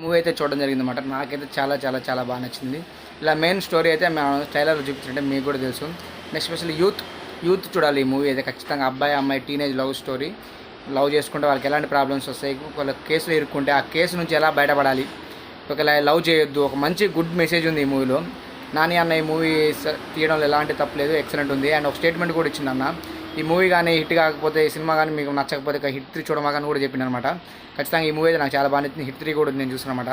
Movie అయితే చూడడం జరిగిందన్నమాట. నాకైతే చాలా చాలా చాలా బాగా నచ్చింది. ఇలా మెయిన్ స్టోరీ అయితే మేము ట్రైలర్లో చూపించినట్టే మీకు కూడా తెలుసు. ఎస్పెషల్లీ యూత్ చూడాలి ఈ మూవీ అయితే ఖచ్చితంగా. అబ్బాయి అమ్మాయి టీనేజ్ లవ్ స్టోరీ. లవ్ చేసుకుంటే వాళ్ళకి ఎలాంటి ప్రాబ్లమ్స్ వస్తాయి, వాళ్ళ కేసులో ఇరుక్కుంటే ఆ కేసు నుంచి ఎలా బయటపడాలి, ఒకవేళ లవ్ చేయొద్దు, ఒక మంచి గుడ్ మెసేజ్ ఉంది ఈ మూవీలో. నాని అన్న ఈ మూవీ తీయడంలో ఎలాంటి తప్పలేదు, ఎక్సలెంట్ ఉంది. అండ్ ఒక స్టేట్మెంట్ కూడా ఇచ్చింది అన్న, ఈ మూవీ కానీ హిట్ కాకపోతే, ఈ సినిమా కానీ మీకు నచ్చకపోతే హిట్ 3 చూడమాకని కూడా చెప్పింది అనమాట. ఖచ్చితంగా ఈ మూవీ అయితే నాకు చాలా బాగా నచ్చింది. హిట్ 3 కూడా నేను చూసాను అనమాట.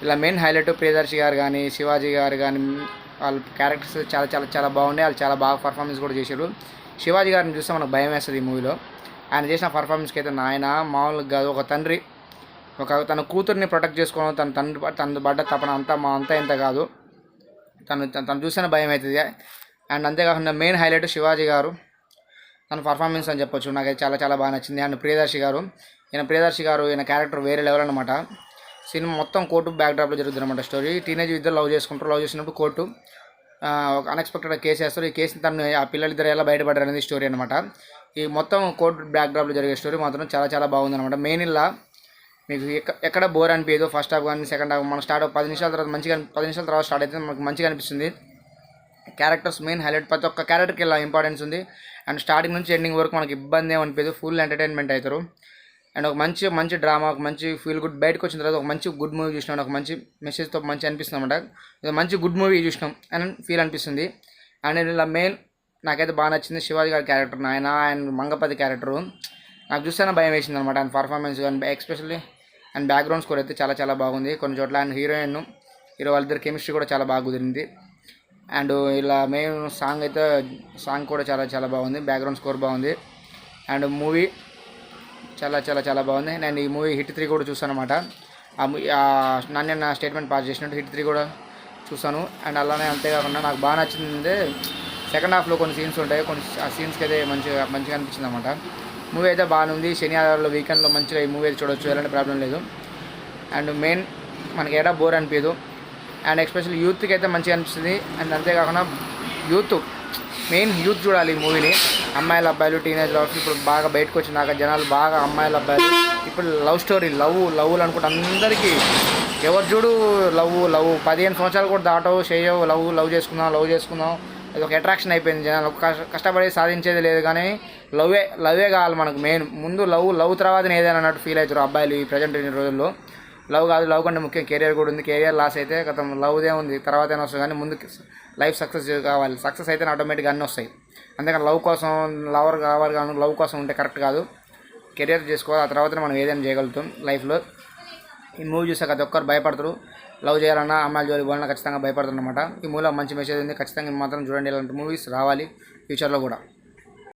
ఇలా మెయిన్ హైలైట్ ప్రియదర్శి గారు కానీ, శివాజీ గారు కానీ, వాళ్ళ క్యారెక్టర్స్ చాలా చాలా చాలా బాగున్నాయి. వాళ్ళు చాలా బాగా పర్ఫార్మెన్స్ కూడా చేశారు. శివాజీ గారిని చూస్తే మనకు భయం వేస్తుంది ఈ మూవీలో. ఆయన చేసిన పర్ఫార్మెన్స్కి అయితే నాయన మామూలుగా కాదు. ఒక తండ్రి తన కూతుర్ని ప్రొటెక్ట్ చేసుకోవడం, తన పడ్డ తపన అంతా ఇంత కాదు. తను చూసిన భయం అవుతుంది. అండ్ అంతేకాకుండా మెయిన్ హైలైట్ శివాజీ గారు తన పర్ఫార్మెన్స్ అని చెప్పొచ్చు. నాకైతే చాలా చాలా బాగా నచ్చింది. అండ్ ప్రియదర్శి గారు ఈయన క్యారెక్టర్ వేరే లెవెల్ అనమాట. సినిమా మొత్తం కోర్టు బ్యాక్డ్రాప్లో జరుగుతుంది అనమాట స్టోరీ. టీనేజ్ ఇద్దరు లవ్ చేసినప్పుడు కోర్టు ఒక అన్ఎక్స్పెక్టెడ్ కేసు వేస్తారు. ఈ కేసుని ఆ పిల్లలిద్దరు ఎలా బయటపడ్డారు అనేది స్టోరీ అనమాట. ఈ మొత్తం కోర్టు బ్యాక్డ్రాప్లో జరిగే స్టోరీ మాత్రం చాలా చాలా బాగుంది అనమాట. మెయిన్ ఇలా మీకు ఎక్కడ బోర్ అనిపించదు. ఫస్ట్ హాఫ్ కానీ సెకండ్ హాఫ్ మనం స్టార్ట్ 10 నిమిషాల తర్వాత 10 నిమిషాల తర్వాత స్టార్ట్ అయితే మనకు మంచిగా అనిపిస్తుంది. క్యారెక్టర్స్ మెయిన్ హైలైట్, ప్రతి ఒక్క క్యారెక్టర్కి ఇలా ఇంపార్టెన్స్ ఉంది. అండ్ స్టార్టింగ్ నుంచి ఎండింగ్ వరకు మనకి ఇబ్బంది ఏమనిపించదు, ఫుల్ ఎంటర్టైన్మెంట్ అవుతారు. అండ్ ఒక మంచి డ్రామా, ఒక మంచి ఫీల్ గుడ్, బయటకు వచ్చిన తర్వాత ఒక మంచి గుడ్ మూవీ చూసినాం, ఒక మంచి మెసేజ్తో మంచి అనిపిస్తుంది అనమాట. ఇది మంచి గుడ్ మూవీ చూసినాం అని ఫీల్ అనిపిస్తుంది. అండ్ ఇలా మెయిన్ నాకైతే బాగా నచ్చింది శివాజీ గారి క్యారెక్టర్. ఆయన మంగపతి క్యారెక్టరు నాకు చూస్తేనే భయం వేసింది అనమాట. ఆయన పర్ఫార్మెన్స్ కానీ ఎస్పెషల్లీ అండ్ బ్యాక్గ్రౌండ్ స్కోర్ అయితే చాలా చాలా బాగుంది. కొన్ని చోట్ల అండ్ హీరో వాళ్ళిద్దరు కెమిస్ట్రీ కూడా చాలా బాగా కుదిరింది. అండ్ ఇలా మెయిన్ సాంగ్ కూడా చాలా చాలా బాగుంది. బ్యాక్గ్రౌండ్ స్కోర్ బాగుంది. అండ్ మూవీ చాలా చాలా చాలా బాగుంది. నేను ఈ మూవీ హిట్ 3 కూడా చూసాను అనమాట. నాన్న నా స్టేట్మెంట్ పాస్ చేసినట్టు హిట్ 3 కూడా చూసాను. అండ్ అలానే అంతేకాకుండా నాకు బాగా నచ్చింది సెకండ్ హాఫ్లో కొన్ని సీన్స్ ఉంటాయి. ఆ సీన్స్కి అయితే మంచిగా అనిపించింది అనమాట. మూవీ అయితే బాగానే ఉంది. శని ఆదివారాల్లో వీకెండ్లో మంచిగా ఈ మూవీ అయితే చూడవచ్చు, ఎలాంటి ప్రాబ్లం లేదు. అండ్ మెయిన్ మనకి ఏడా బోర్ అనిపించదు. అండ్ ఎస్పెషల్లీ యూత్కి అయితే మంచిగా అనిపిస్తుంది. అండ్ అంతేకాకుండా యూత్ చూడాలి ఈ మూవీని. అమ్మాయిలు అబ్బాయిలు టీనేజ్ లవ్ ఇప్పుడు బాగా బయటకు వచ్చినాక జనాలు బాగా అమ్మాయిలు అబ్బాయిలు ఇప్పుడు లవ్ స్టోరీ లవ్లు అనుకుంటే అందరికీ ఎవరు చూడు లవ్ 15 సంవత్సరాలు కూడా దాటవు చేయవు, లవ్ చేసుకుందాం అది ఒక అట్రాక్షన్ అయిపోయింది. జనాలు కష్టపడి సాధించేది లేదు, కానీ లవ్వే కావాలి మనకు మెయిన్. ముందు లవ్ తర్వాతనే ఏదైనా అన్నట్టు ఫీల్ అవుతారు అబ్బాయిలు ఈ ప్రజెంట్ రోజుల్లో. లవ్ కంటే ముఖ్యం కెరియర్ కూడా ఉంది. కెరియర్ లాస్ అయితే గతం లవ్దే ఉంది, తర్వాత అయినా వస్తుంది. కానీ ముందు లైఫ్ సక్సెస్ కావాలి. సక్సెస్ అయితే ఆటోమేటిక్గా అన్నీ వస్తాయి. అంతేకాని లవ్ కోసం లవర్ కావాలి కానీ లవ్ కోసం ఉంటే కరెక్ట్ కాదు. కెరియర్ చేసుకోవాలి, ఆ తర్వాతనే మనం ఏదైనా చేయగలుగుతాం లైఫ్లో. ఈ మూవీ చూస్తే ప్రతి ఒక్కరు భయపడతారు. లవ్ చేయాలన్నా అమ్మాయిల జోలికి పోవాలన్నా ఖచ్చితంగా భయపడతారు అనమాట. ఈ మూవీలో మంచి మెసేజ్ ఉంది. ఖచ్చితంగా మాత్రం చూడండి. ఇలాంటి మూవీస్ రావాలి ఫ్యూచర్లో కూడా.